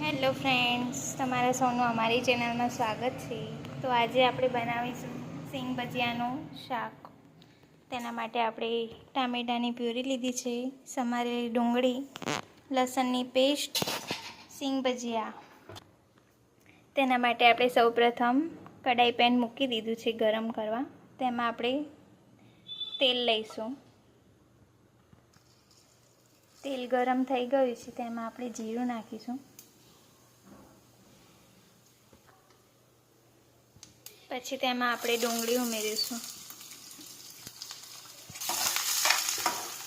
Hello friends, તમારા સૌનું અમારી ચેનલમાં સ્વાગત છે। તો આજે આપણે બનાવીશું સિંગ ભજીયાનું શાક। તેના માટે આપણે ટામેટાની પ્યુરી લીધી છે, સમારેલી ડુંગળી, લસણની પેસ્ટ, સિંગ ભજીયા। તેના માટે આપણે સૌપ્રથમ કડાઈ પેન મૂકી દીધું છે ગરમ કરવા। તેમાં આપણે તેલ લઈશું। તેલ ગરમ થઈ ગયું છે, તેમાં આપણે જીરું નાખીશું। પછી તેમાં આપણે ડુંગળી ઉમેરીશું।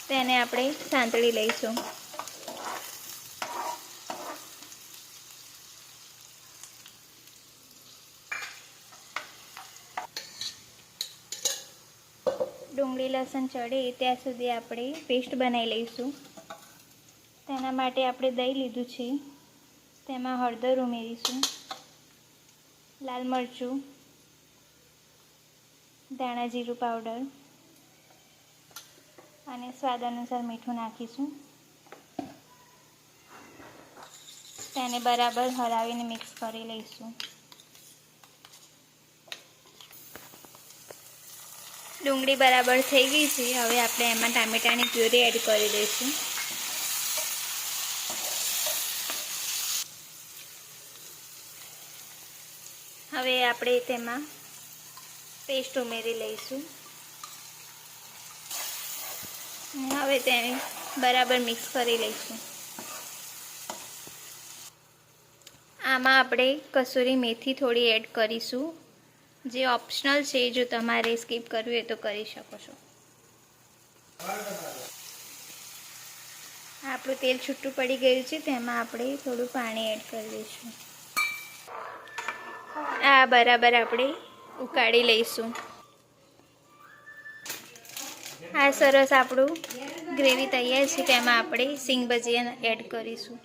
તેને આપણે સાંતળી લઈશું। ડુંગળી લસણ ચડે ત્યાં સુધી આપણે પેસ્ટ બનાવી લઈશું। તેના માટે આપણે દહીં લીધું છે, તેમાં હળદર ઉમેરીશું, લાલ મરચું, ધાણા જીરું પાવડર અને સ્વાદ અનુસાર મીઠું નાખીશું। તેને બરાબર હલાવીને મિક્સ કરી લઈશું। ડુંગળી બરાબર થઈ ગઈ છે, હવે આપણે એમાં ટામેટાની પ્યુરી એડ કરી દઈશું। હવે આપણે તેમાં પેસ્ટ ઉમેરી લઈશું। હવે તેને બરાબર મિક્સ કરી લઈશું। આમાં આપણે કસૂરી મેથી થોડી એડ કરીશું, જે ઓપ્શનલ છે। જો તમારે સ્કીપ કરવું હોય તો કરી શકો છો। આપણું તેલ છૂટું પડી ગયું છે, તેમાં આપણે થોડું પાણી એડ કરી દઈશું। આ બરાબર આપણે ઉકાળી લઈશું। આ સરસ આપણું ગ્રેવી તૈયાર છે, તેમાં આપણે સિંગ ભજીયા એડ કરીશું।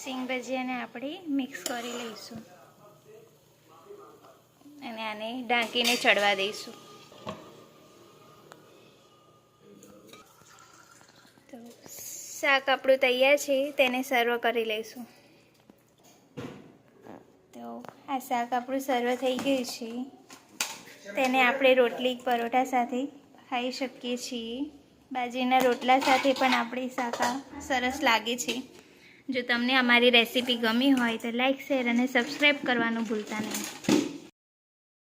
સિંગ ભજીયાને આપણે મિક્સ કરી લઈશું અને આને ઢાંકીને ચડવા દઈશું। તો શાક આપણું તૈયાર છે, તેને સર્વ કરી લઈશું। તો આ શાક આપણું સર્વ થઈ ગયું છે, તેને આપણે રોટલી પરોઠા સાથે ખાઈ શકીએ છીએ। બાજરીના રોટલા સાથે પણ આપણી શાક સરસ લાગે છે। જો તમને અમારી રેસીપી ગમી હોય તો લાઈક, શેર અને સબસ્ક્રાઈબ કરવાનું ભૂલતા નહીં।